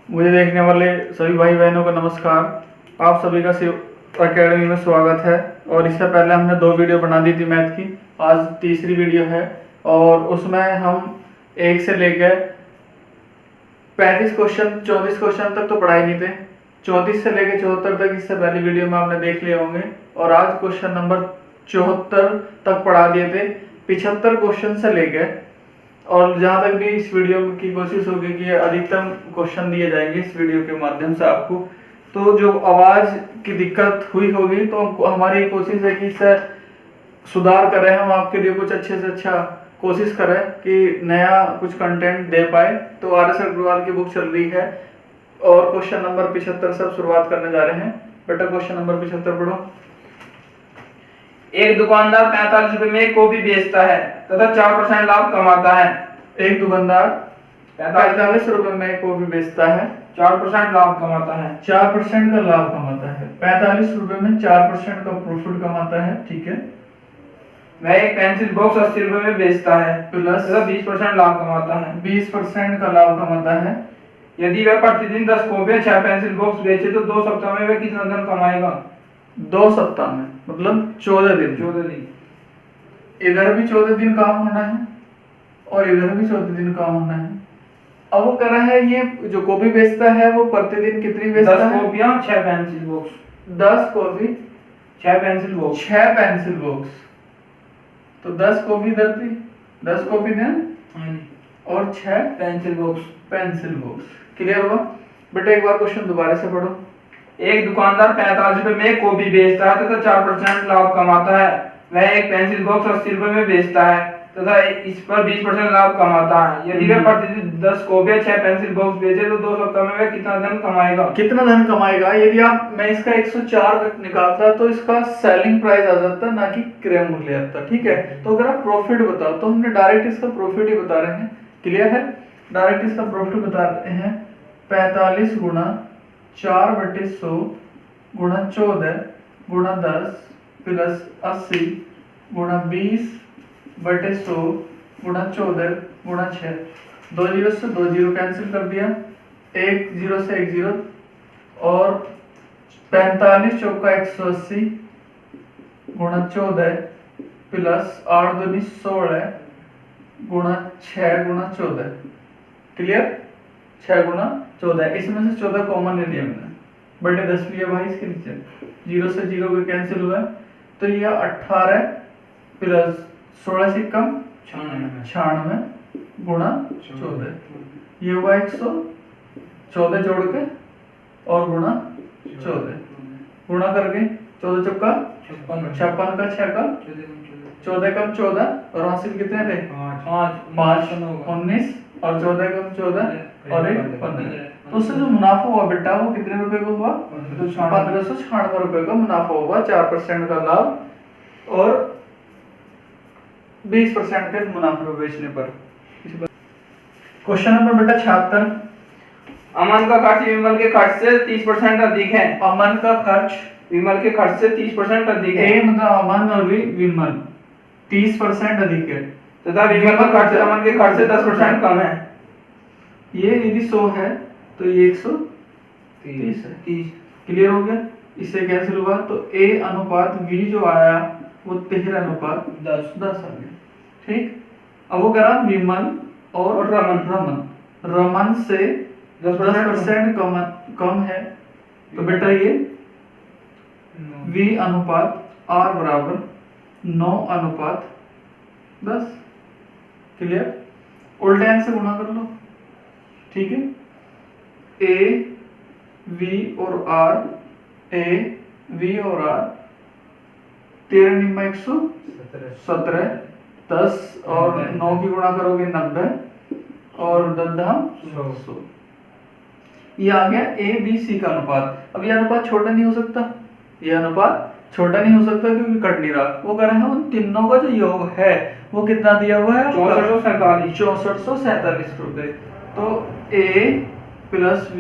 मुझे देखने वाले सभी भाई बहनों को नमस्कार। आप सभी का शिव अकेडमी में स्वागत है। और इससे पहले हमने 2 वीडियो बना दी थी मैथ की, आज तीसरी वीडियो है और उसमें हम 1 से लेकर 35 क्वेश्चन 34 क्वेश्चन तक तो पढ़ा ही नहीं थे। 34 से लेकर 74 तक इससे पहली वीडियो में आपने देख लिए होंगे और आज क्वेश्चन नंबर 74 तक पढ़ा दिए थे। 75 क्वेश्चन से लेकर और जहाँ तक भी इस वीडियो की कोशिश होगी कि अधिकतम क्वेश्चन दिए जाएंगे इस वीडियो के माध्यम से आपको। तो जो आवाज़ की दिक्कत हुई होगी तो हमारी कोशिश है कि इससे सुधार करें, हम आपके लिए कुछ अच्छे से अच्छा कोशिश करें कि नया कुछ कंटेंट दे पाए। तो RS अग्रवाल की बुक चल रही है और क्वेश्चन नंबर 75 से शुरुआत करने जा रहे हैं। बेटा क्वेश्चन नंबर 75 पढ़ो। एक दुकानदार 45 रुपए में कॉफी बेचता है तथा 4% लाभ कमाता है। एक दुकानदार 45 रुपए में कॉफी बेचता है, 4% लाभ कमाता है। 4% का लाभ कमाता है। 45 रुपए में 4% का प्रॉफिट कमाता है, ठीक है। वह एक पेंसिल बॉक्स 80 रुपए में बेचता है प्लस 20% लाभ कमाता है। 20% का लाभ कमाता है। यदि वह प्रतिदिन 10 कॉपियां 6 पेंसिल बॉक्स बेचे तो 2 सप्ताह में वह कितना धन कमाएगा? 2 सप्ताह में मतलब 14 दिन। 14 दिन। इधर भी 14 दिन काम होना है और इधर भी 14 दिन काम होना है। अब वो कर रहा है, ये जो कॉपी बेचता है वो प्रतिदिन कितनी बेचता 10 है? कॉपियां 6 pencil box. 10 copy 6 pencil box. 6 pencil box. तो 10 कॉपी इधर थी, 10 कॉपी दें और 6 pencil box. Pencil box. Clear हुआ बेटा? एक बार क्वेश्चन दोबारा से पढ़ो। एक दुकानदार 45 रुपए में कॉपी बेचता है तथा 4% लाभ कमाता है। वह एक पेंसिल बॉक्स 80 रुपए में बेचता है तथा इस पर 20% लाभ कमाता है। यदि वह प्रतिदिन 10 कॉपियां 6 पेंसिल बॉक्स बेचे तो 2 सप्ताह में वह कितना धन कमाएगा? कितना धन कमाएगा? यदि मैं इसका 104 निकालता तो इसका सेलिंग प्राइस आ जाता, ना कि क्रय मूल्य आता, ठीक है। तो अगर आप प्रॉफिट बताओ तो हमने डायरेक्ट इसका प्रॉफिट ही बता रहे हैं। क्लियर है? डायरेक्ट इसका प्रॉफिट बता रहे हैं। 45 गुणा 4/100 गुणा 14 गुणा 10 प्लस 80 गुणा 20/100 गुणा 14 गुणा 6। 2 जीरो से 2 जीरो कैंसिल कर दिया, 1 जीरो से 1 जीरो और 45 चौका 180 गुणा 14 प्लस 8 दूनी 16 गुणा 6 गुणा 14। क्लियर? 6 गुणा 14, इसमें से 14 कॉमन ले लिया मैंने, बटे 10 लिया भाई इसके नीचे, 0 से 0 का कैंसिल हुआ तो ये 18 प्लस 16 से कम 96 गुणा 14, ये हुआ 114 जोड़ के और गुणा 14 गुणा करके 14 चौका 56 का 6 का 14 कम 14 और हासिल कितने थे? 5 19 और 14 कम 14 और 1 15। तो उससे जो मुनाफा हुआ बेटा वो कितने रुपए का हुआ? 1596 रुपए का मुनाफा हुआ। 4% का लाभ और 20% के मुनाफे पे बेचने पर। क्वेश्चन नंबर बेटा 76। अमन का खर्च विमल के खर्च से 30% अधिक है। अमन का खर्च विमल के खर्च से 30% अधिक है। मतलब अमन और विमल 30% अधिक है तथा विमल का खर्च अमन के खर्च से 10% कम है। ये यदि 100 है तो ये 130 है। 30 क्लियर हो गया? इससे कैंसिल हुआ तो A अनुपात V जो आया वो 13 अनुपात 10 आ गया, ठीक। अब वो करा विमल और रमन से 10% कम है तो बेटा ये V अनुपात R बराबर 9 अनुपात 10। क्लियर? उल्टे एंड से गुणा कर लो, ठीक है। A V और R, A V और R 13 निम्मा 117, 10 और 9 की गुणा करोगे 90 और 10 100। ये आ गया A B C का अनुपात। अब ये अनुपात छोटा नहीं हो सकता, ये अनुपात छोटा नहीं हो सकता क्योंकि कट नहीं रहा। वो कर रहे हैं उन तीनों का जो योग है वो कितना दिया हुआ है? 6447 रुपए। तो A plus V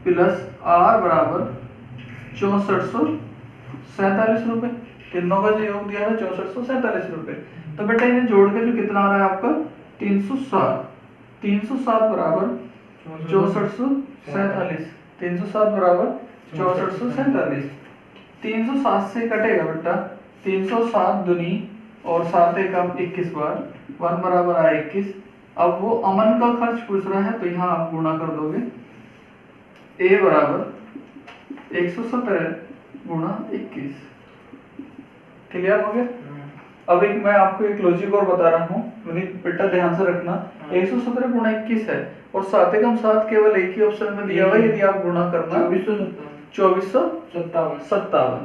plus R बराबर 6447 रुपए। तीनों का जो योग दिया है 6447 रुपए। तो बेटा इन्हें जोड़ के जो कितना आ रहा है आपका 307 बराबर 6447, 307 बराबर 6447। 307 से कटेगा बेटा 307 दुनी और 7 एकम 21 बार, 1 बराबर आया 21। अब वो अमन का खर्च पूछ रहा है तो यहाँ आप गुणा कर दोगे, ए बराबर 117 गुणा 21। क्लियर हो गया? अब एक मैं आपको एक लॉजिक और बता रहा हूँ, बेटा ध्यान से रखना। 117 गुणा 21 है और 7 एकम 7 केवल एक ही ऑप्शन में दिया हुआ है, यदि आप गुणा करना 2457,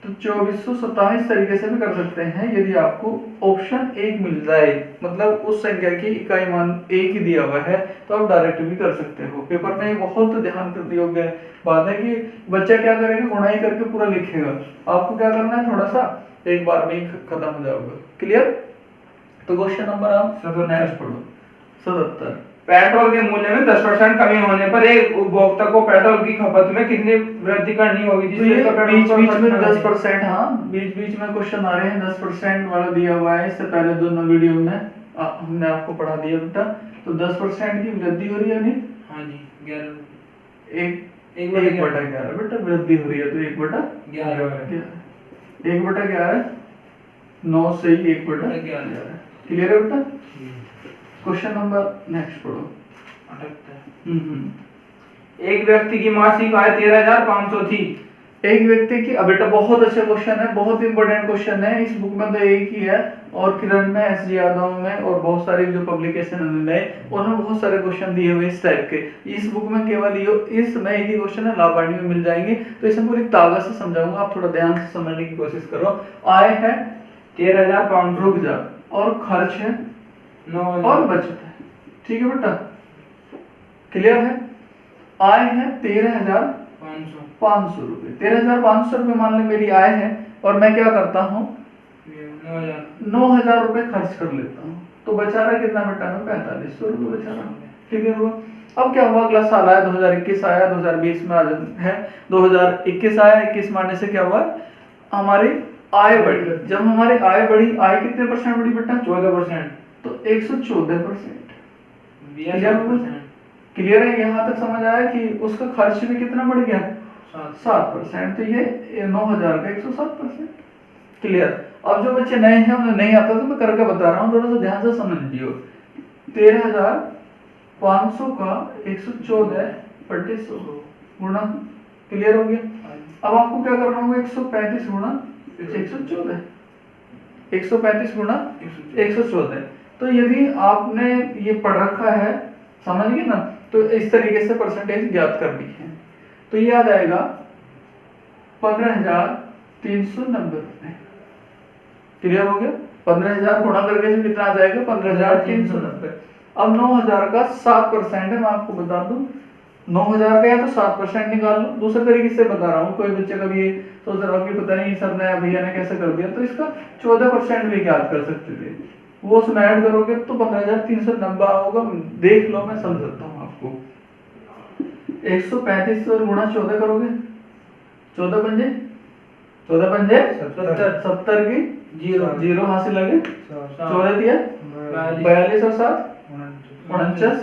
तो 2427 इस तरीके से भी कर सकते हैं। यदि आपको ऑप्शन एक मिल जाए, मतलब उस संख्या की इकाई मान एक ही दिया हुआ है, तो आप डायरेक्ट भी कर सकते हो। पेपर में बहुत ध्यान करने योग्य बात है कि बच्चा क्या करेगा, गुणाई करके पूरा लिखेगा। आपको क्या करना है, थोड़ा सा एक बार में ही खत्म हो जाओगे। क्लियर? तो क्वेश्चन नंबर आप नेक्स्ट पढ़ो। 77। पेट्रोल के मूल्य में 10% कमी होने पर एक उपभोक्ता को पेट्रोल की खपत में कितनी वृद्धि करनी होगी? तो ये बीच बीच में 10%, हाँ बीच बीच में क्वेश्चन आ रहे हैं। 10% वाला दिया हुआ है, इससे पहले दोनों वीडियो में हमने आपको पढ़ा दिया बेटा। तो 10% की वृद्धि हो रही है अभी। हाँ जी, 1/11 बेटा वृद्धि हो रही है, तो 1/11 1/11 9 से ही 1/11। क्लियर है बेटा? क्वेश्चन नंबर नेक्स्ट पढ़ो। 78। एक व्यक्ति की मासिक आय 13,500 थी। एक व्यक्ति की, अब बेटा बहुत अच्छा क्वेश्चन है, बहुत इंपॉर्टेंट क्वेश्चन है। इस बुक में तो एक ही है, और किरण में, एस जी यादव में, और बहुत सारे जो पब्लिकेशन है उनमें बहुत सारे क्वेश्चन दिए हुए इस टाइप के। इस बुक में केवल ये इसमें एक ही क्वेश्चन है, लाभार्थी में मिल जाएंगे। तो इसे पूरी ताकत से समझाऊंगा, आप थोड़ा ध्यान से समझने की कोशिश करो। आय है 13,500, रुक जा, और खर्च है 9,000 और बचत है। ठीक है बेटा? क्लियर है? आय है 13,500 रुपए। 13,500 रुपए मान ले मेरी आय है, और मैं क्या करता हूँ, 9,000 रुपए खर्च कर लेता हूँ, तो बचा रहा कितना बेटा में? 4500 रुपए बचा रहा। क्लियर हुआ? अब क्या हुआ, अगला साल आया 2021 आया, 2020 में है 2021 आया, 21 मारने से क्या हुआ, हमारी आय बढ़ी। जब हमारी आय बढ़ी, आय कितने परसेंट बढ़ी बेटा? 14%, तो 114%। क्लियर? क्लियर है? यहाँ तक समझ आया कि उसका खर्च भी कितना बढ़ गया? 7%। तो ये 9,000 का 107%। क्लियर? अब जो बच्चे नए हैं उन्हें नहीं आता, तो मैं करके बता रहा हूँ, थोड़ा सा ध्यान से समझ लियो। 13,500 का 114/100 गुणा। क्लियर हो गया? अब आपको क्या करना होगा, 135 गुणा 114, 135 गुणा 114। तो यदि आपने ये पढ़ रखा है, समझ गए ना, तो इस तरीके से परसेंटेज ज्ञात करनी है। तो ये आ जाएगा 15,390 रुपए। क्लियर हो गया? 15,000 गुणा करके जो कितना आ जाएगा? 15,390। अब 9,000 का 7% है, मैं आपको बता दूं। 9,000 का या तो 7% निकाल लो, दूसरे तरीके से बता रहा हूँ। कोई बच्चे का भी सोच रहा हो कि पता नहीं सर ने भैया ने कैसे कर दिया, तो इसका 14% भी ज्ञात कर सकते थे। वो उसमें ऐड करोगे तो 15,390 होगा। देख लो, मैं समझाता हूँ आपको। 135 और गुणा 14 करोगे, 14 पंजे 70 की जीरो हासिल लगे, 14 दिया 42 और 7 49,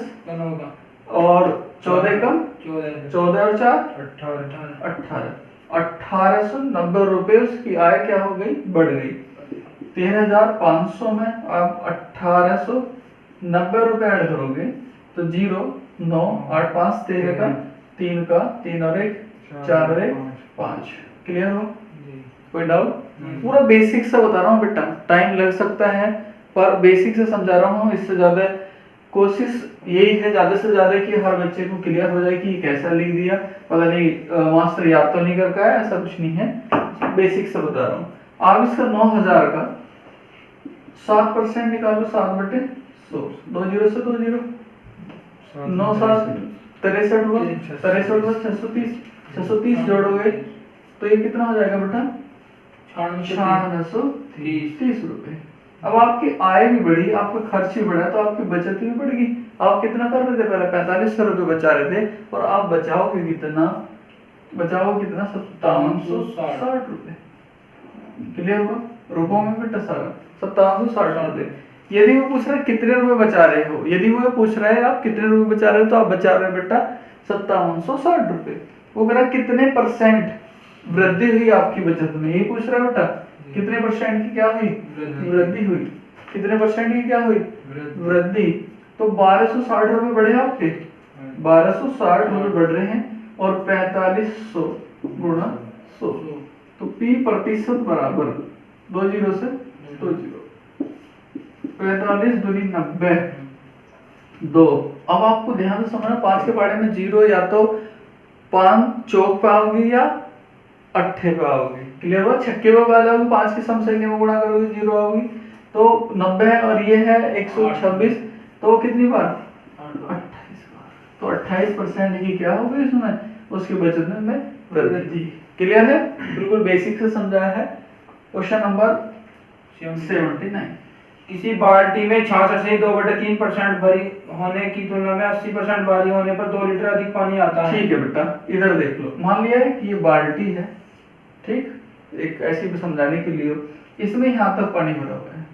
और 14 कम 14 और 4 1890 रुपए उसकी आय क्या हो गई? बढ़ गई। 13,500 में आप 1890 रुपए ऐड करोगे तो 0 9 8 5 13 का 3 का 3 और 1 4 और 1 5। क्लियर हो? कोई डाउट? पूरा बेसिक से बता रहा हूँ बेटा, टाइम लग सकता है पर बेसिक से समझा रहा हूँ। इससे ज्यादा कोशिश यही है ज्यादा से ज्यादा कि हर बच्चे को क्लियर हो जाए कि कैसा लिख दिया, पता नहीं मास्टर याद तो नहीं कर पाया, ऐसा कुछ नहीं है, बेसिक से बता रहा हूँ। आप इसका 9,000 का 7% निकालो, 7/100, 2 जीरो से 2 जीरो, 9 7 63 हुआ, 63 हुआ 630, 630 जोड़ोगे तो ये कितना हो जाएगा बेटा? 9630 रुपए। अब आपकी आय भी बढ़ी, आपका खर्च भी बढ़ा, तो आपकी बचत भी बढ़ गई। आप कितना कर रहे थे पहले? 4500 रुपए बचा रहे थे, और आप बचाओगे कितना? 5760 रुपए। क्लियर हुआ? रुपयों में बेटा सारा 5760 रुपए। यदि वो पूछ रहा है कितने रुपए बचा रहे हो, यदि वो पूछ रहा है आप कितने रुपए बचा रहे हो, तो आप बचा रहे हो बेटा 5760 रुपए। वो कह रहा है कितने परसेंट वृद्धि हुई आपकी बचत में, यही पूछ रहा है बेटा। कितने परसेंट की क्या हुई, वृद्धि हुई। कितने परसेंट की क्या हुई, वृद्धि। तो 1260 रुपए बढ़े आपके, 1260 रुपए बढ़ रहे हैं, और 4500 गुणा 100, तो P प्रतिशत बराबर 20 से 20, 45 दूनी 90, 2। अब आपको ध्यान से समझना, 5 के पहाड़े में 0 या तो 5 चौक पे आओगी या अट्ठे पे आओगी, क्लियर हुआ। छक्के पे आ जाओगी, 5 की सम संख्या में गुणा करोगे 0 आओगी, तो 90 है, और ये है 126, तो कितनी बार 28 बार। तो 28% की क्या होगी इसमें, उसकी बचत में वृद्धि। क्लियर है, बिल्कुल बेसिक से समझाया है। क्वेश्चन नंबर 79, किसी बाल्टी में 66 से 2/3% भरी होने की तुलना में 80% भारी होने पर 2 लीटर अधिक पानी आता है। ठीक है बेटा, इधर देख लो, मान लिया है कि ये बाल्टी है, ठीक, एक ऐसी भी समझाने के लिए, इसमें यहाँ तक पानी भरा हुआ है।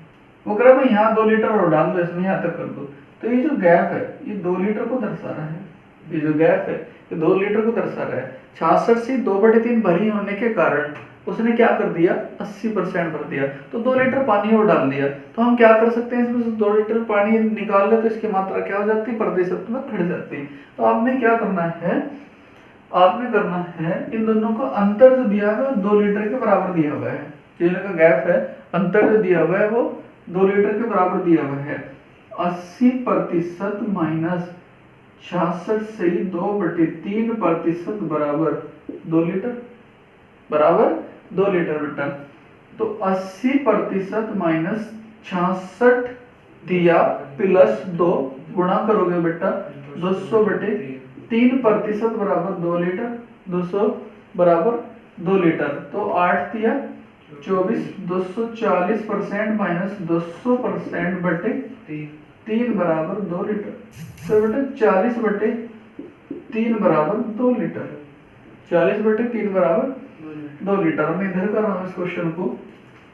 वो कह रहा है भाई यहाँ 2 लीटर और डाल दो, इसमें यहाँ तक कर दो। तो ये जो गैप है ये 2 लीटर को दर्शा रहा है, ये जो गैप है ये 2 लीटर को दर्शा रहा है। 66 से 2/3 भरी होने के कारण उसने क्या कर दिया, 80% भर दिया, तो 2 लीटर पानी और डाल दिया। तो हम क्या कर सकते हैं, इसमें से 2 लीटर पानी निकाल ले तो इसकी मात्रा क्या हो जाती है, प्रतिशत में घट जाती है। तो आपने क्या करना है, आपने करना है इन दोनों का अंतर जो दिया हुआ है 2 लीटर के बराबर दिया हुआ है, जिनका गैप है, अंतर जो दिया हुआ है वो 2 लीटर के बराबर दिया हुआ है। 80% माइनस 66 से 2/3% बराबर 2 लीटर, बराबर 2 लीटर बेटा। तो 80% माइनस 66 दिया प्लस 2 गुणा करोगे बेटा 200/3% बराबर 2 लीटर, 200 बराबर 2 लीटर। तो 8 दिया 24, 240% माइनस 200% बटे 3 बराबर 2 लीटर। तो बेटा 40/3 बराबर 2 लीटर, 40/3 बराबर 2 लीटर। मैं इधर कर रहा हूँ इस क्वेश्चन को,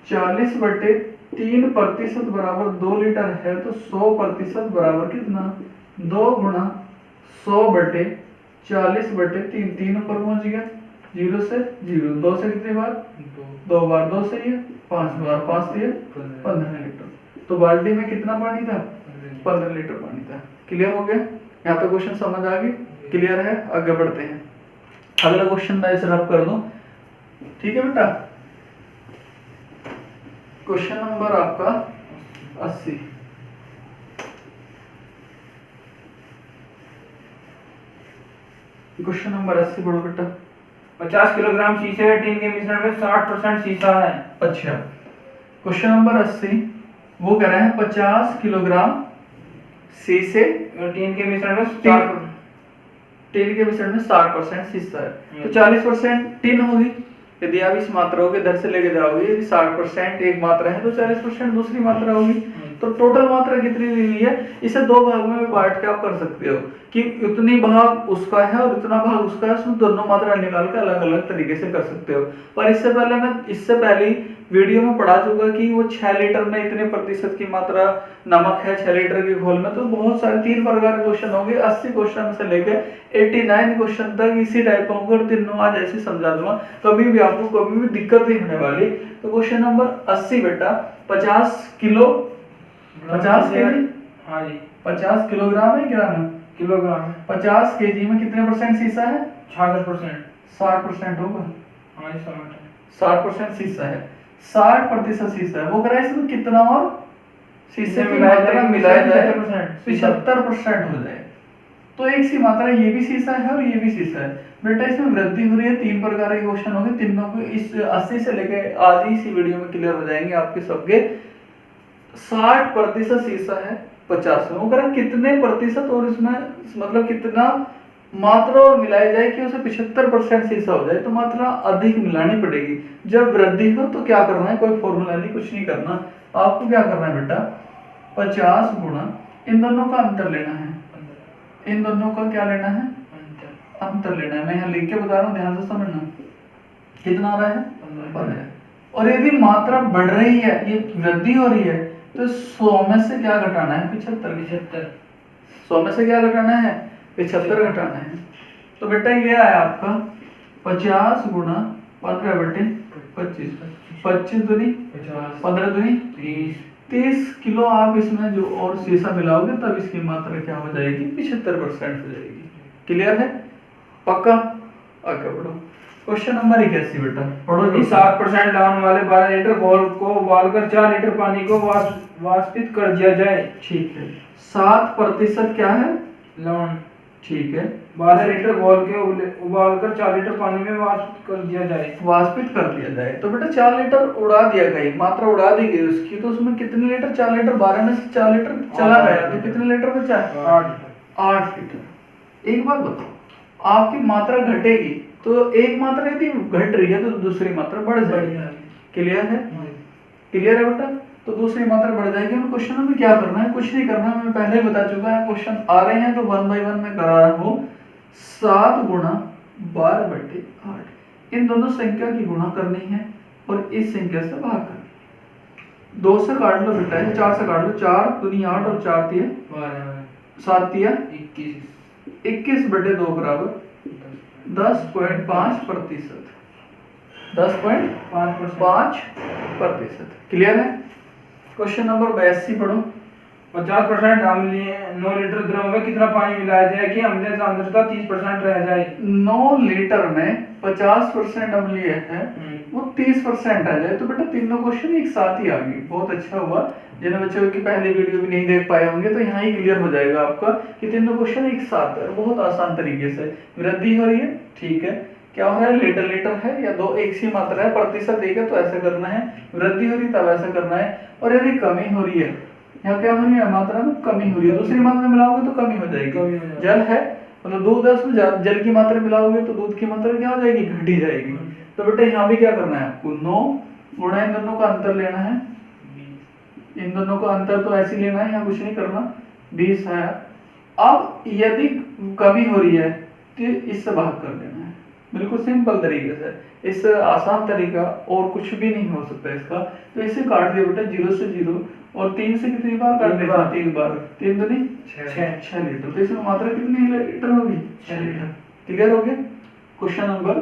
40/3% बराबर 2 लीटर है, तो 100% बराबर कितना, 2 गुणा 100/40/3, 3 ऊपर पहुंच गया, 0 से 0, 2 से कितनी बार, 2 बार, 2 से ये 5 बार, 5 दिए 15 लीटर। तो बाल्टी में कितना पानी था, 15 लीटर पानी था। क्लियर हो गया, यहाँ पे क्वेश्चन समझ आ गई, क्लियर है। आगे बढ़ते हैं, अगला क्वेश्चन मैं इसे रब कर दूं, ठीक है बेटा। क्वेश्चन नंबर आपका 80, क्वेश्चन नंबर 80 पढ़ो बेटा। 50 किलोग्राम शीशे व टीन के मिश्रण में 60% शीशा है। अच्छा, क्वेश्चन नंबर 80 वो कह रहे हैं 50 किलोग्राम शीशे और टीन के मिश्रण में टीन के मिश्रण में 60% शीशा है, तो 40% टीन होगी। यदि आप इस मात्रा को इधर से लेके जाओगे, यदि 60% एक मात्रा है तो 40% दूसरी मात्रा होगी। तो टोटल मात्रा कितनी ली हुई है, इसे 2 भागों में बांट के आप कर सकते हो कि उतनी भाग उसका है और इतना भाग उसका है, उसमें दोनों मात्रा निकाल के अलग अलग तरीके से कर सकते हो। पर इससे पहले मैं इससे पहले वीडियो में पढ़ा चुका कि वो 6 लीटर में इतने प्रतिशत की मात्रा नमक है, 6 लीटर के घोल में। तो बहुत सारे 3 प्रकार के क्वेश्चन होंगे, 80 क्वेश्चन से लेकर 89 क्वेश्चन तक इसी टाइप का होगा, और तीनों आज ऐसे समझा दूंगा, कभी भी आपको कभी भी दिक्कत नहीं होने वाली। तो क्वेश्चन नंबर 80 बेटा, 50 किलो 50 केजी, हाँ जी 50 किलोग्राम है, ग्राम है, किलोग्राम है। 50 केजी में कितने परसेंट शीशा है, 66%। 60% होगा, हाँ जी 60% शीशा है, 60% शीशा है। वो कह रहा है इसमें कितना और शीशे की मात्रा मिलाया जाए 75% हो जाए। तो एक सी मात्रा, ये भी शीशा है और ये भी शीशा है बेटा, इसमें वृद्धि हो रही है। 3 प्रकार के क्वेश्चन होंगे, तीनों को इस 80 से लेके आज ही इसी वीडियो में क्लियर हो जाएंगे आपके सबके। 60% शीशा है 50 में, वो कह रहा है कितने प्रतिशत और इसमें मतलब कितना मात्रा और मिलाई जाए कि उसे 75% शीशा हो जाए। तो मात्रा अधिक मिलानी पड़ेगी। जब वृद्धि हो तो क्या करना है, कोई फॉर्मूला नहीं, कुछ नहीं करना, आपको क्या करना है बेटा, 50 गुणा इन दोनों का अंतर लेना है, इन दोनों का क्या लेना है, अंतर लेना है। मैं यहाँ लिख के बता रहा हूँ, ध्यान से समझना। कितना आ रहा है, 15। और यदि मात्रा बढ़ रही है, ये वृद्धि हो रही है, तो 100 में से क्या घटाना है? 75। 100 में से क्या घटाना है? 75 घटाना है। तो बेटा ये आया आपका 50 गुणा 15/25। 25 दूनी 15 दूनी 30 किलो आप इसमें जो और शीशा मिलाओगे तब इसकी मात्रा क्या हो जाएगी? 75% हो जाएगी। क्लियर है? पक्का? आगे बढ़ो। क्वेश्चन नंबर 81 बेटा पढ़ो जी। 7% डाउन वाले 12 लीटर घोल को उबालकर 4 लीटर पानी को वाष्पित कर दिया जाए। ठीक है। 7% क्या है? लवण। ठीक है। 12 लीटर घोल के उबालकर 4 लीटर पानी में वाष्पित कर दिया जाए। वाष्पित कर दिया जाए तो बेटा 4 लीटर उड़ा दिया गई, मात्रा उड़ा दी गई उसकी, तो उसमें कितने लीटर? 4 लीटर, 12 में से 4 लीटर चला गया तो कितने लीटर बचा? 8 लीटर। एक बात बताओ, आपकी मात्रा घटेगी तो एक मात्रा यदि घट रही है तो दूसरी मात्रा बढ़ जाएगी। क्लियर है? क्लियर है बेटा? तो दूसरी मात्रा बढ़ जाएगी। हमें क्वेश्चन में क्या करना है? कुछ नहीं करना, मैं पहले ही बता चुका है। क्वेश्चन आ रहे हैं तो 1 बाय 1 में करा रहा हूँ। 7 गुणा 12/8 इन दोनों संख्या की गुणा करनी है और इस संख्या से भाग करनी है। 2 से काट लो बेटा, 4 से काट लो। 4 दूनी 8 और 4 तिया 7 तिया 21/2 बराबर 10.5%। 10.5%। क्लियर है? क्वेश्चन नंबर 82 पढ़ो। 50% अम्लीय 9 लीटर द्रव में कितना पानी मिलाया जाए कि अम्लीय सांद्रता 30% रह जाए? 9 लीटर में 50% अम्लीय है, वो 30% आ जाए। तो बेटा तीनों क्वेश्चन एक साथ ही आ गए। बहुत अच्छा हुआ जिन बच्चों की पहले वीडियो भी नहीं देख पाए होंगे तो यहाँ ही क्लियर हो जाएगा आपका कि तीनों क्वेश्चन एक साथ है। बहुत आसान तरीके से वृद्धि हो रही है। ठीक है, क्या हो रहा है? लीटर लीटर है या दो एक सी मात्रा है, प्रतिशत देगा तो ऐसा करना है। वृद्धि हो रही है तब ऐसा करना है। और यदि कमी हो रही है, यहाँ क्या हो रही है? मात्रा में कमी हो रही है, दूसरी मात्रा मिलाओगे तो कमी हो जाएगी। जल है मतलब दूध है, उसमें जल की मात्रा मिलाओगे तो दूध की मात्रा क्या हो जाएगी? घटी जाएगी। तो बेटा यहाँ भी क्या करना है आपको? 9 गुणा इन दोनों का अंतर लेना है। इन दोनों का अंतर तो ऐसे लेना है, यहाँ कुछ नहीं करना। 20 है। अब यदि कमी हो रही है तो इससे भाग कर देना है। बिल्कुल सिंपल तरीके से, इससे आसान तरीका और कुछ भी नहीं हो सकता इसका। तो इसे काट दिया बेटा 0 से 0 और 3 से कितनी बार काट दिया? 3 बार। 3 दूनी 6 लीटर। तो इसमें मात्रा कितनी लीटर होगी? 6 लीटर। क्लियर हो गया? क्वेश्चन नंबर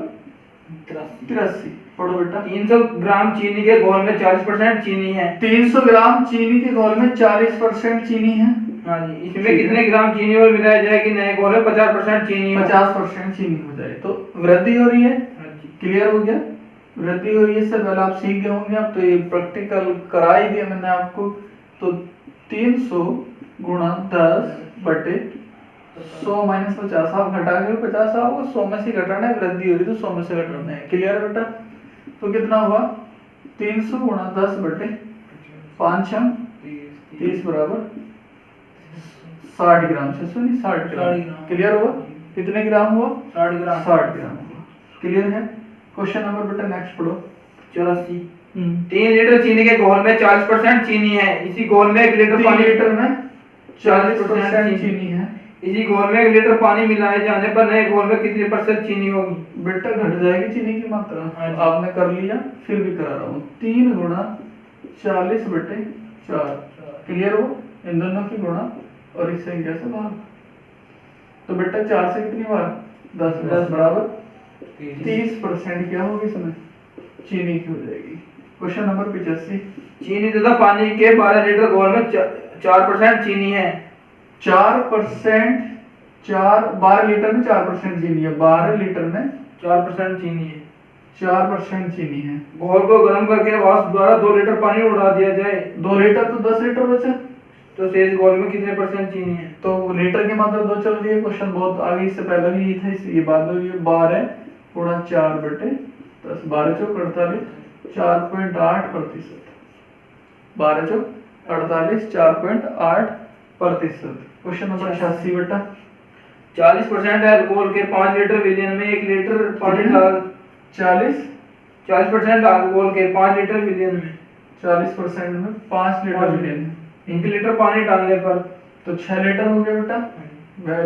83 पढ़ो बेटा। 300 ग्राम चीनी के घोल में 40% चीनी है। 300 ग्राम चीनी के घोल में 40% चीनी है। हाँ जी। इसमें कितने ग्राम चीनी और मिलाया जाए कि नए घोल में 50% चीनी हो? 50% चीनी हो जाए। तो वृद्धि हो रही है। क्लियर हो गया? वृद्धि हो रही है। इससे पहले आप सीख गए होंगे, अब तो ये प्रैक्टिकल करा ही दिया मैंने आपको। तो 300 गुणा 10/100 माइनस 50 आप घटा के 50 आओगे, 100 में से घटाना है। वृद्धि हो रही तो 100 में से घटाना है। क्लियर है बेटा? तो कितना हुआ? 300 गुणा 10/5 30 बराबर 60 ग्राम से सुनी 60 ग्राम। क्लियर हुआ? कितने ग्राम हुआ? 60 ग्राम। 60 ग्राम हुआ। क्लियर है? क्वेश्चन नंबर बेटा नेक्स्ट पढ़ो। 84। 3 लीटर चीनी के घोल में 40% चीनी है। इसी घोल में 1 लीटर पानी, लीटर में 40% चीनी है। इसी घोल में 1 लीटर पानी मिलाए जाने पर नए घोल में कितनी % चीनी होगी? बेटा घट जाएगी चीनी की मात्रा। आपने कर लिया, फिर भी करा रहा हूँ। 3 गुणा 40/4। क्लियर हो? इन दोनों की गुणा और इस संख्या से भाग। तो बेटा 4 से कितनी बार? 10 बराबर 30% क्या होगी इसमें? चीनी की हो जाएगी। Question number 85। चीनी तथा पानी के 12 लीटर घोल में 4% चीनी है। 4%, 12 लीटर में 4% चीनी है। 12 लीटर में 4% चीनी है। 4% चीनी है। घोल को गर्म करके वाष्प द्वारा 2 लीटर पानी उड़ा दिया जाए। 2 लीटर तो 10 लीटर बचा। तो शेष घोल में कितने % चीनी है? तो लीटर की मात्रा 2 चल रही है। क्वेश्चन बहुत आगे, इससे पहले भी ये था, इसलिए बाद में ये 12 गुणा 4/10 12 चौक 48 4.8%। 12 चौक 48 4.8%। क्वेश्चन नंबर 86 बेटा। 40% अल्कोहल के 5 लीटर विलियन में 1 लीटर पानी डाल 40% अल्कोहल के 5 लीटर विलियन में 40% में 5 लीटर विलियन 1 लीटर पानी डालने पर तो 6 लीटर हो गया बेटा।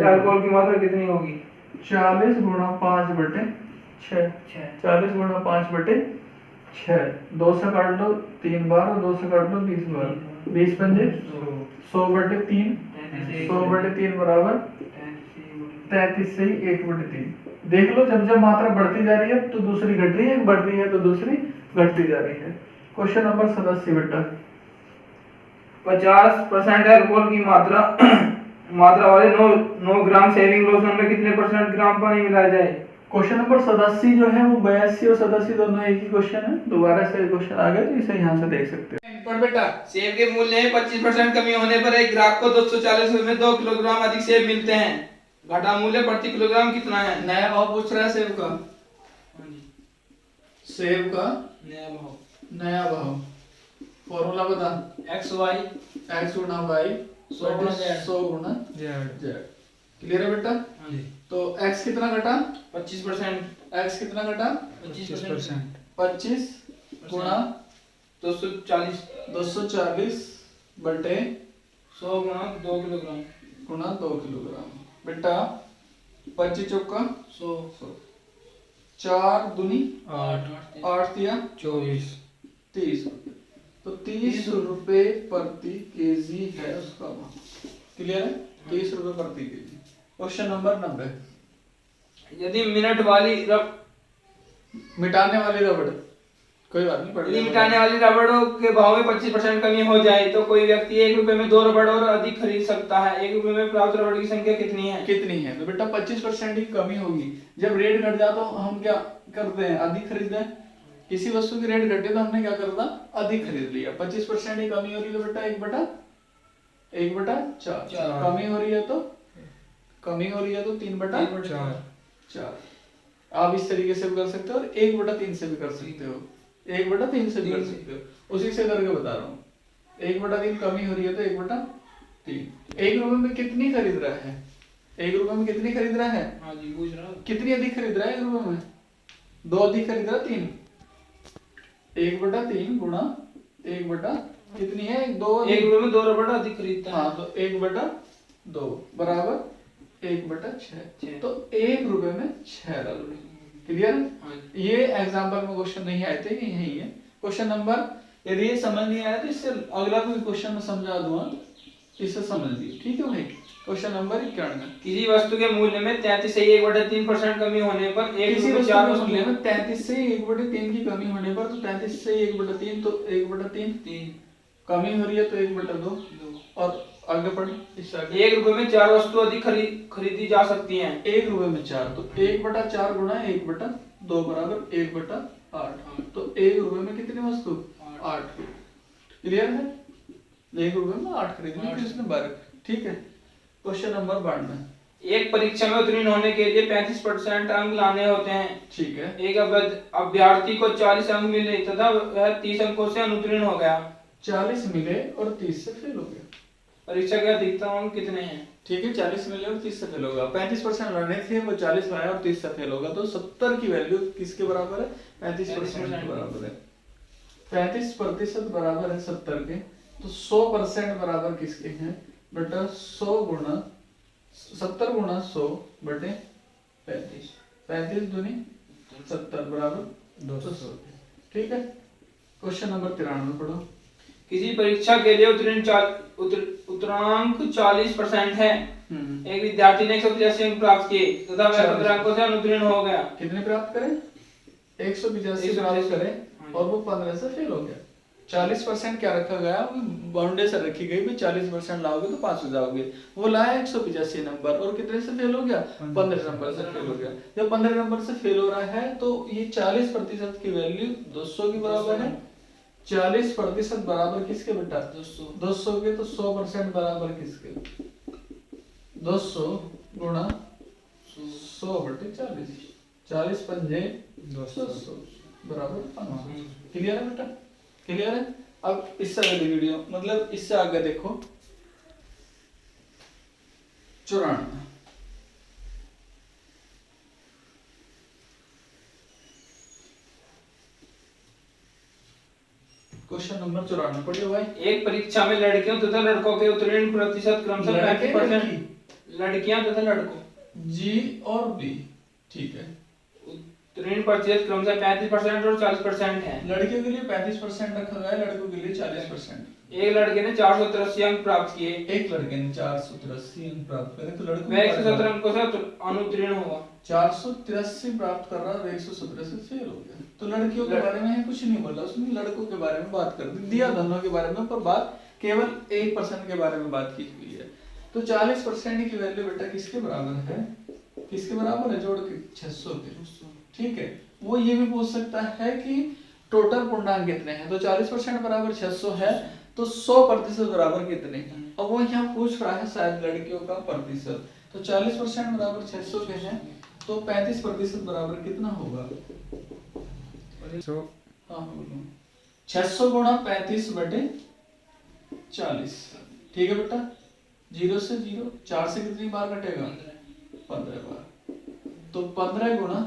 अल्कोहल की मात्रा कितनी होगी? 40 गुणा 5/6। 40 गुणा 5/6। 2 से काट लो 3 बार और 2 से काट लो 20 बार। 20 पंजे 100/3, 100/3 बराबर 33 से 1/3। देख लो, जब जब मात्रा बढ़ती जा रही है तो दूसरी घट रही है, बढ़ रही है तो दूसरी घटती जा रही है। क्वेश्चन नंबर 87 बेटा। 50% अल्कोहल की मात्रा वाले 9 ग्राम सेविंग लोशन में कितने % ग्राम पानी मिलाया जाए? क्वेश्चन नंबर 87 जो है वो 82 और 87 दोनों एक ही क्वेश्चन है। दोबारा से क्वेश्चन आ गया तो इसे यहाँ से देख सकते हैं। पर बेटा, सेब के मूल्य में 25% कमी होने पर एक ग्राहक को 240 रुपए में 2 किलोग्राम अधिक सेब मिलते हैं। घटा मूल्य प्रति किलोग्राम कितना है? नया भाव पूछ रहा है सेब का। सेब का नया भाव फॉर्मूला बता। XY x गुना y 100 गुना Z। 100 गुना z। क्लियर है बेटा? तो x कितना घटा? 25%। x कितना घटा? 25%। 25 गुणा 240 बटे 100 गुणा 2 किलोग्राम गुणा 2 किलोग्राम। बेटा 25 चौका 100 4 दूनी 8 दिया 24 30 रुपए। तो 30 रुपए प्रति केजी है उसका भाव। क्लियर है? 30 रुपए प्रति केजी। Question number 90। यदि मिनट वाली मिटाने वाली रबड़, कोई बात नहीं, यदि मिटाने वाली रबड़ों के भाव में 25% कमी हो जाए तो कोई व्यक्ति 1 रुपए में 2 रबड़ और अधिक खरीद सकता है। 1 रुपए में प्राप्त रबड़ की संख्या कितनी है? तो बेटा 25% ही कमी होगी। जब रेट घट जाता तो हम क्या करते हैं? अधिक खरीदते हैं। किसी वस्तु की रेट घटे तो हमने क्या करता? अधिक खरीद लिया। 25% ही कमी हो रही है तो बेटा 1/4। कमी हो रही है तो 3/4। आप इस तरीके से भी कर सकते हो और 1/3 से भी कर सकते हो। 1/3 से भी कर सकते हो। उसी से करके बता रहा हूँ। 1/3 कमी हो रही है तो 1/3। 1 रुपए में कितनी खरीद रहा है? 1 रुपए में कितनी खरीद रहा है? हाँ जी, पूछ रहा हूँ। कितनी अधिक खरीद रहा है 1 रुपए में? 2 अधिक खरीद रहा है, 3। 1/3 गुणा 1 कितनी है? 2। 1 रुपए में 2 रबड़ अधिक खरीदता है। हाँ, तो 1/2 बराबर 1/6। तो 1 रुपए में 6 रबड़। क्लियर? ये एग्जाम्पल में क्वेश्चन नहीं आए थे, यही है क्वेश्चन नंबर। यदि ये समझ नहीं आया तो इससे अगला कोई क्वेश्चन में समझा दूंगा, इसे समझ लीजिए। ठीक है भाई? Question number 91। किसी वस्तु के मूल्य में 33 से 1/3% कमी होने पर एक किसी रुपए वस्तु 4 के वस्तु मूल्य में 33 से 1/3 की कमी होने पर, तो 33 से 1/3 तो 1/3 कमी हो रही है तो 1/2 और आगे पढ़। इससे आगे 1 रुपए में 4 वस्तु अधिक खरीदी जा सकती हैं। 1 रुपए में 4 तो 1/4 गुणा 1/2 बराबर 1/8। तो 1 रुपए में कितनी वस्तु? 8। क्लियर है? 1 रुपए में 8 खरीदनी है इसने 12। ठीक है? Question number 92। एक परीक्षा में उत्तीर्ण होने के लिए 35% अंक लाने होते हैं। ठीक है? एक अभ्यर्थी को 40 अंक मिले तथा वह 30 अंकों से अनुत्तीर्ण हो गया। 40 मिले और 30 से फेल हो गया। परीक्षा के अधिकतम अंक कितने हैं? ठीक है, 40 मिले और 30 से फेल होगा। 35% लाने थे, वो 40 लाया और 30 से फेल होगा। तो 70 की वैल्यू किसके बराबर है? 35% के बराबर है। 35% बराबर है 70 के। तो 100% बराबर किसके हैं बेटा? 100 गुणा 70 गुणा 100 बटे 35। 35 दूनी 70 बराबर 200। ठीक है? क्वेश्चन नंबर 93 पढ़ो। किसी परीक्षा के लिए उत्तीर्णांक 40% है। एक विद्यार्थी ने 185 अंक प्राप्त किए तथा वह 15 अंकों से अनुत्तीर्ण हो गया। कितने प्राप्त करे? 185 प्राप्त करे और वो 15 से फेल हो गया। 40% क्या रखा गया? बाउंडेशन रखी गई भी 40% लाओगे तो पास हो जाओगे। वो लाया 185 नंबर और कितने से फेल हो गया? 15 नंबर से फेल हो गया। जब 15 नंबर से फेल हो रहा है तो ये 40% की वैल्यू 200 के बराबर है। 40% बराबर किसके बेटा? 200 के। तो 100% बराबर किसके? 200 गुणा 100 बटे 40। 40 पंजे 200 बराबर 500। क्लियर है बेटा? क्लियर है? अब इससे अगली वीडियो, मतलब इससे आगे देखो 94। क्वेश्चन नंबर 94 पढ़िए भाई। एक परीक्षा में लड़कियों तथा लड़कों के उत्तीर्ण प्रतिशत क्रमशः 35%। लड़कियां तथा लड़कों जी और बी। ठीक है? ऋण प्रतिशत क्रमशः 35% और 40% है। लड़कियों के लिए 35% रखा गया है, लड़कों के लिए 40%। एक लड़के ने 483 अंक प्राप्त किए, एक लड़के ने 483 अंक प्राप्त करे तो लड़कों वह 117 अंकों से अनुत्तीर्ण होगा। 483 प्राप्त कर रहा है, 117 से फेल हो गया। तो लड़कियों के बारे में कुछ नहीं बोला उसने, लड़कों के बारे में बात कर दी, दिया दोनों के बारे में, पर बात केवल 1% के बारे में बात की हुई है। तो 40% की वैल्यू बेटा किसके बराबर है, किसके बराबर है, जोड़ के 600 के। ठीक है, वो ये भी पूछ सकता है कि टोटल पूर्णांक कितने हैं, तो 40% बराबर 600 है, तो 100% बराबर कितने हैं। अब वो यहाँ पूछ रहा है शायद लड़कियों का प्रतिशत, तो 40% बराबर 600 के हैं, तो 35% बराबर कितना होगा। हाँ बोलो, 600 गुणा 35 बटे 40। ठीक है बेटा, 0 से 0, 4 से कितनी बार कटेगा, 15 बार। तो 15 गुणा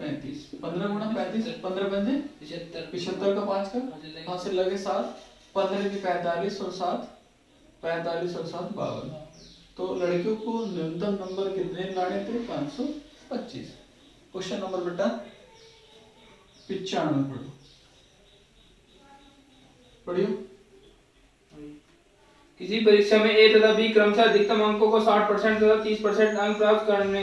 35, 15 गुणा 35, 15 पंजे 75 का 5 का, वहां से लगे 7, 15 की 45 और 7, 45 और 7 52। तो लड़कियों को न्यूनतम नंबर कितने लाने थे, 525। क्वेश्चन नंबर बेटा 95 पढ़ो, पढ़ियो। किसी परीक्षा में ए तथा बी क्रमशः अधिकतम अंकों को 60% तथा 30% अंक प्राप्त करने,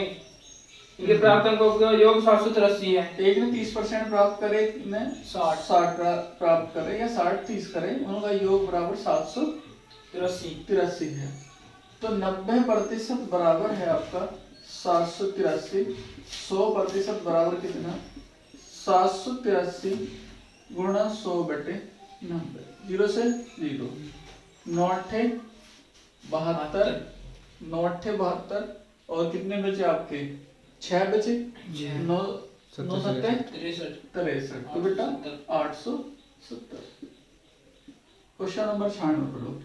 इनके प्राप्त अंकों का योग 783 है। एक ने 30% प्राप्त करे, ने 60 प्राप्त करे या 60 30 करे, उनका योग बराबर 783 है। तो 90% बराबर है आपका 783, 100% बराबर कितना, 783 गुणा 100 बटे 90, 0 से 0, 9 अट्ठे 72, 9 अट्ठे 72, और कितने बचे आपके 6 बचे, 9 सत्ते 63, तो बेटा 870। क्वेश्चन नंबर 96 पढ़ो।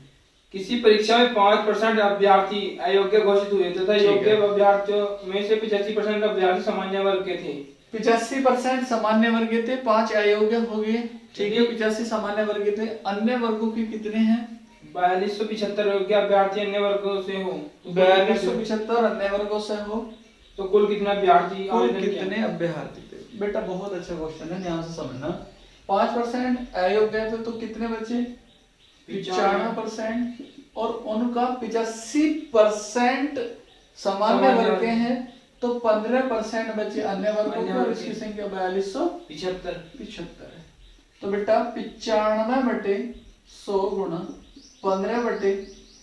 किसी परीक्षा में 5% अभ्यर्थी अयोग्य घोषित हुए तथा योग्य अभ्यर्थियों में से 85% अभ्यर्थी सामान्य वर्ग के थे। 85% सामान्य वर्ग के थे, 5 अयोग्य हो गए। ठीक है, 85 सामान्य वर्ग के थे। अन्य वर्गों के कितने हैं, 4275 योग्य अभ्यर्थी अन्य वर्गों से हो, 4275 अन्य वर्गों से हो, तो कुल कितने अभ्यर्थी, कुल कितने अभ्यर्थी थे। बेटा बहुत अच्छा क्वेश्चन है, ध्यान से समझना। 5% अयोग्य थे तो कितने बचे, 95%, और उनका 85% सामान्य वर्ग के हैं, तो 15% बचे अन्य वर्गों के, और इसकी संख्या 4275 है। तो बेटा 95 बटे 100 गुणा 15 बटे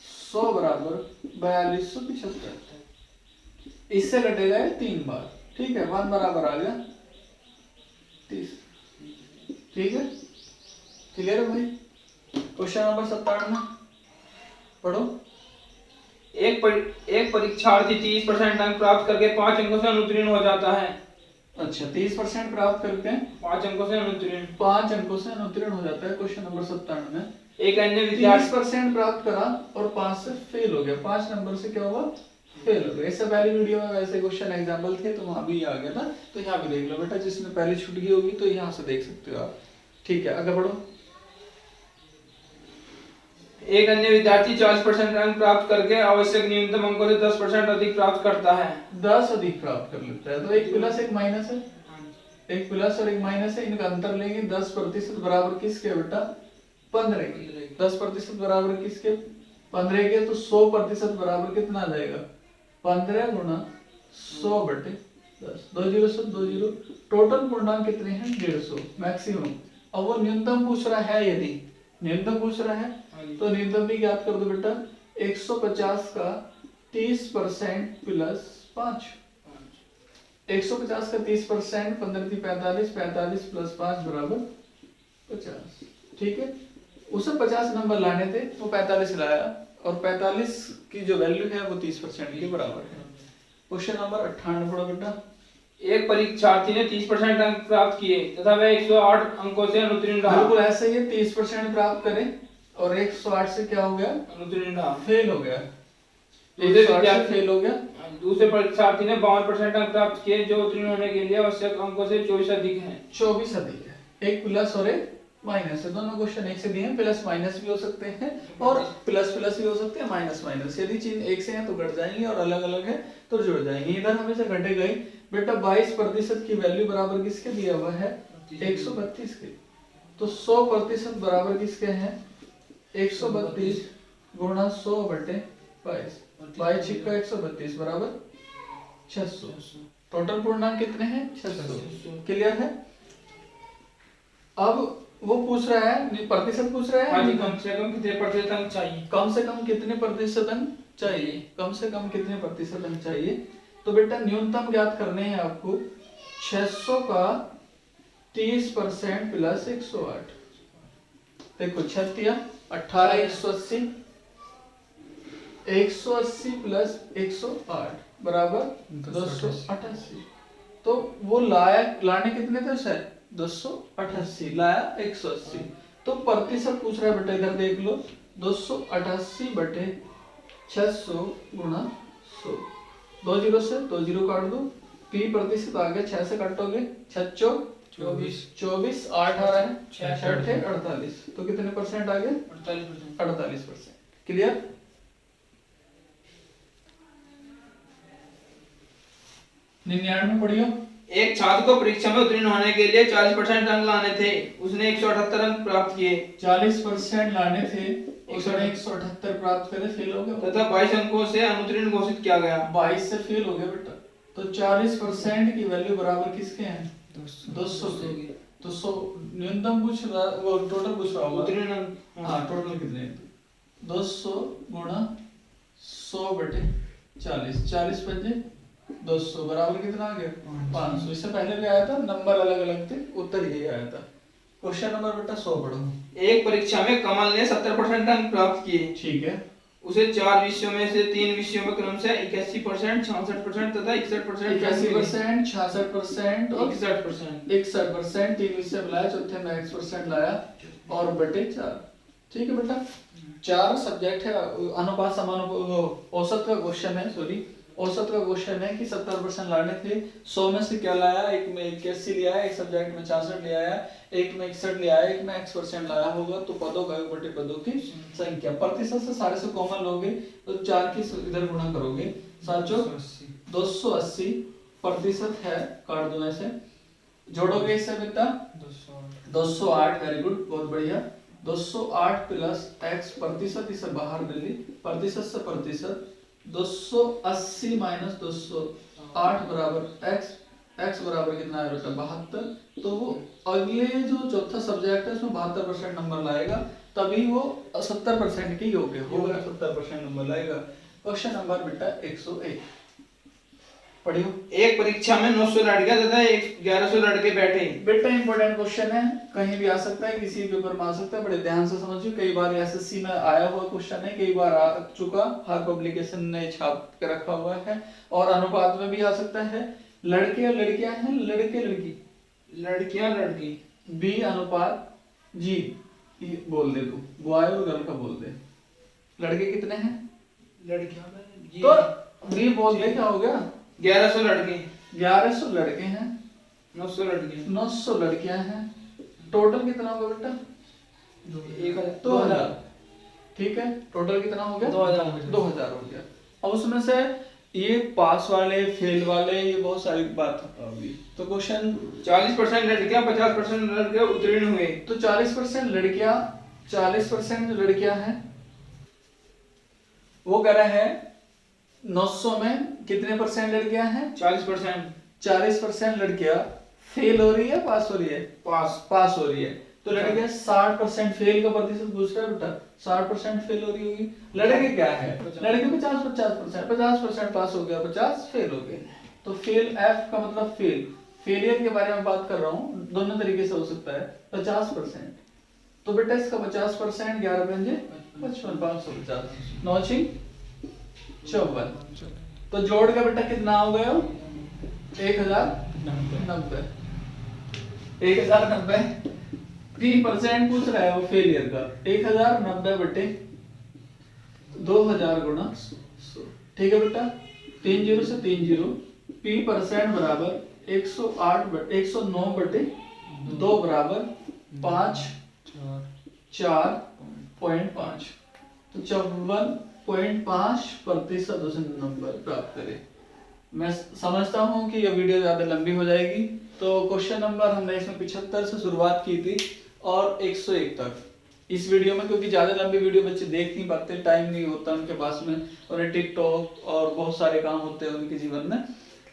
100 बराबर 4275। इससे कटेगा 3 बार। ठीक है, 1 बराबर आ गया 30। ठीक है, क्लियर है भाई। क्वेश्चन नंबर 97 पढ़ो। एक परीक्षार्थी 30% अंक प्राप्त करके 5 अंकों से अनुत्तीर्ण हो जाता है। अच्छा, 30% प्राप्त करके 5 अंकों से अनुत्तीर्ण, 5 अंकों से अनुत्तीर्ण हो जाता है। क्वेश्चन नंबर 97 में एक अन्य विद्यार्थी 30% प्राप्त करा और 5 से फेल हो गया, 5 नंबर से क्या हुआ, फेल हो गया। इससे पहली वीडियो में वैसे क्वेश्चन एग्जाम्पल थे तो वहां भी आ गया था, तो यहाँ भी देख लो बेटा, जिसमें पहले छूट गई होगी तो यहाँ से देख सकते हो आप। ठीक है, आगे बढ़ो। एक अन्य विद्यार्थी 40% अंक प्राप्त करके आवश्यक न्यूनतम अंकों से 10% अधिक प्राप्त करता है। 10 अधिक प्राप्त कर लेता है, तो एक प्लस एक माइनस है, एक प्लस और एक माइनस है, इनका अंतर लेंगे। 10% बराबर किसके बेटा, 15 के। 10% बराबर किसके, 15 के, तो 100% बराबर कितना आ जाएगा, 15 गुणा 100 बटे 10, 2 0 से 2 0। टोटल पूर्णांक कितने हैं, 150 मैक्सिमम। अब वो न्यूनतम पूछ रहा है, यदि न्यूनतम पूछ रहा है तो न्यूनतम भी याद कर दो बेटा, 150 का 30% प्लस 5, 150 का 30%, 15 थी 45, 45 प्लस 5 बराबर 50। ठीक है, उसे 50 नंबर लाने थे, वो 45 लाया, और 45 की जो वैल्यू है वो 30% के बराबर है। क्वेश्चन नंबर 98 पढ़ो बेटा। एक परीक्षार्थी ने 30% अंक प्राप्त किए तथा वह 108 अंकों से अनुत्तीर्ण रहा। बिल्कुल ऐसे ही 30% प्राप्त करें और 108 से क्या हो गया, अनुत्तीर्ण रहा, फेल हो गया। दूसरे विद्यार्थी फेल हो गया। दूसरे परीक्षार्थी ने 52% अंक प्राप्त किए जो उत्तीर्ण होने के लिए आवश्यक अंकों से 24 अधिक हैं। 24 अधिक है, एक प्लस और एक माइनस है। दोनों क्वेश्चन एक से दिए हैं, प्लस माइनस भी हो सकते हैं और प्लस प्लस भी हो सकते हैं, माइनस माइनस। यदि चीज एक से है तो घट जाएंगी और अलग अलग है तो जुड़ जाएंगी। इधर हमेशा घटेगा ही बेटा। 22% की वैल्यू बराबर किसके दिया हुआ है? 132 के। तो 100% बराबर किसके हैं? 132 गुणा 100 बटे 22। 22 छिक्का 132 बराबर 600। टोटल पूर्णांक कितने हैं? 600। क्लियर है? अब वो पूछ रहा है, प्रतिशत पूछ रहा है, कम से कम कितने प्रतिशत अंक चाहिए? कम से कम कितने प्रतिशत अंक चाहिए? कम से कम कितने प्रतिशत अंक चाहिए? तो बेटा न्यूनतम ज्ञात करने हैं आपको। 600 का 30% प्लस 108। देखो 36 18 180 180 प्लस 108 बराबर 288। तो वो लाने कितने थे उसे? 288 लाया 180। तो प्रतिशत पूछ रहा है बेटा, इधर देख लो। 288 बटे 600 गुणा 100। 2 जीरो से 2 जीरो काट दो। पी प्रतिशत आ गया, 6 से काटोगे 6 चौक 24 8 आ रहा है 6 48। तो कितने परसेंट आ गए? 48%। क्लियर? निन्यानवे पढ़ियो। एक छात्र को परीक्षा में उत्तीर्ण होने के लिए 40% अंक लाने थे, उसने 178 अंक प्राप्त किए। 40% लाने थे, उसने 178 प्राप्त करे, फेल हो गया। तथा 22 अंकों से अनुत्तीर्ण घोषित किया गया। 22 से फेल हो गया बेटा। तो 40% की वैल्यू बराबर किसके हैं? 200 के। तो 100 न्यूनतम पूछ रहा, वो टोटल पूछ रहा होगा उत्तीर्ण अंक। हाँ, टोटल कितने? 200 गुणा 100 बटे 40। 40 पंजे 200 बराबर कितना आ गया? 500। इससे पहले भी आया था, नंबर अलग अलग थे, उत्तर यही आया था। क्वेश्चन नंबर बेटा 100 पढ़ो। एक परीक्षा में कमल ने 70% अंक प्राप्त किए। ठीक है। उसे 4 विषयों में से 3 विषयों में क्रमशः 81%, 66% तथा 61%। 81%, 66% और 61%। 61%। 3 विषय में लाया, चौथे में 1% लाया और बटे 4। ठीक है बेटा। 4 सब्जेक्ट है, अनुपात समानुपात औसत का क्वेश्चन है, सॉरी औसत का क्वेश्चन है कि 70% लाने थे। 100 में से क्या लाया? एक में 81 लिया है, एक सब्जेक्ट में 66 ले आया, एक में 61 ले आया, एक में X% लाया होगा। तो पदों का योग बटे पदों की संख्या। प्रतिशत से सारे से कॉमन लोगे तो 4 की इधर गुणा करोगे। 7 280 प्रतिशत है, काट दो ऐसे। जोड़ोगे इससे बेटा 208। वेरी गुड, बहुत बढ़िया। 208 प्लस x प्रतिशत, इसे बाहर ले ली, प्रतिशत से प्रतिशत। 280 माइनस 208 बराबर x बराबर कितना है बेटा? 72। तो वो अगले जो चौथा सब्जेक्ट है उसमें 72% नंबर लाएगा, तभी वो 70% के योग्य होगा। 70% नंबर लाएगा। क्वेश्चन नंबर बेटा 101 पढ़ियो। एक परीक्षा में 900 लड़कियां तथा 1100 लड़के बैठे। बेटा इंपॉर्टेंट क्वेश्चन है, कहीं भी आ सकता है, किसी पेपर में आ सकता है, बड़े ध्यान से समझिए। कई बार एसएससी में आया हुआ क्वेश्चन है, कई बार आ चुका, हर पब्लिकेशन ने छाप के रखा हुआ है, और अनुपात में भी आ सकता है। लड़के और लड़कियां हैं, लड़के लड़की, लड़कियां लड़की। बी अनुपात जी बोल दे, तू बॉय और गर्ल का बोल दे। लड़के कितने हैं? लड़कियां तो बी बोल दे, क्या हो गया? 1100 लड़के। 1100 लड़के हैं, 900 लड़के। 900 लड़कियां हैं। टोटल कितना होगा बेटा? 2000। ठीक है, टोटल कितना हो गया? 2000 हो गया। अब उसमें से ये पास वाले, फेल वाले, ये बहुत सारी बात होगी। तो क्वेश्चन 40% लड़कियां, 50% लड़के उत्तीर्ण हुए। तो 40% लड़कियां, 40% जो लड़कियां हैं वो कह रहा है 900 में कितने परसेंट लड़कियां हैं? 40%। 40% लड़कियां फेल हो रही है, पास हो रही है? पास हो रही है। तो लड़के 60% फेल का प्रतिशत पूछ रहा है बेटा। 60% फेल हो रही होगी। लड़के क्या है? लड़के 50% 50% पास हो गया, 50 फेल हो गए। तो फेल, एफ का मतलब फेल, फेलियर के बारे में बात कर रहा हूँ। दोनों तरीके से हो सकता है। 50%, तो बेटा इसका 50%, 11 पंजे 55, 550, 9 6 54। तो जोड़ का बेटा कितना हो गया? 1090। 1090 3% पूछ रहा है वो फेलियर का। 1090 बटे 2000 गुणा 100। ठीक है बेटा, 3 जीरो से 3 जीरो। पी परसेंट बराबर 109 बटे 2 बराबर 5 4.5, तो 54.5% उसने नंबर प्राप्त करे। मैं समझता हूँ कि यह वीडियो ज़्यादा लंबी हो जाएगी, तो क्वेश्चन नंबर हमने इसमें 75 से शुरुआत की थी और 101 तक इस वीडियो में, क्योंकि ज़्यादा लंबी वीडियो बच्चे देख नहीं पाते, टाइम नहीं होता उनके पास में, उन्हें टिकटॉक और बहुत सारे काम होते हैं उनके जीवन में।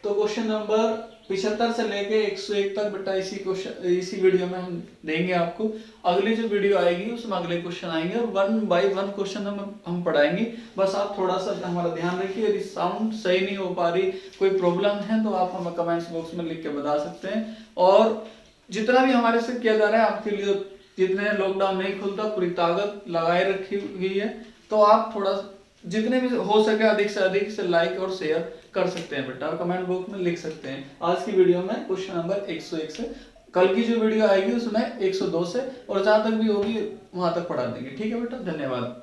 तो क्वेश्चन नंबर 75 से लेके 101 तक बेटा इसी वीडियो में हम देंगे आपको। अगली जो वीडियो आएगी उसमें अगले क्वेश्चन आएंगे और 1 बाय 1 क्वेश्चन हम पढ़ाएंगे। बस आप थोड़ा सा हमारा ध्यान रखिए, यदि साउंड सही नहीं हो पा रही, कोई प्रॉब्लम है तो आप हमें कमेंट्स बॉक्स में लिख के बता सकते हैं। और जितना भी हमारे से किया जा रहा है आपके लिए, जितने लॉकडाउन नहीं खुलता पूरी ताकत लगाए रखी हुई है, तो आप थोड़ा जितने भी हो सके अधिक से लाइक और शेयर कर सकते हैं बेटा, और कमेंट बॉक्स में लिख सकते हैं। आज की वीडियो में क्वेश्चन नंबर 101 से, कल की जो वीडियो आएगी उसमें 102 से, और जहां तक भी होगी वहां तक पढ़ा देंगे। ठीक है बेटा, धन्यवाद।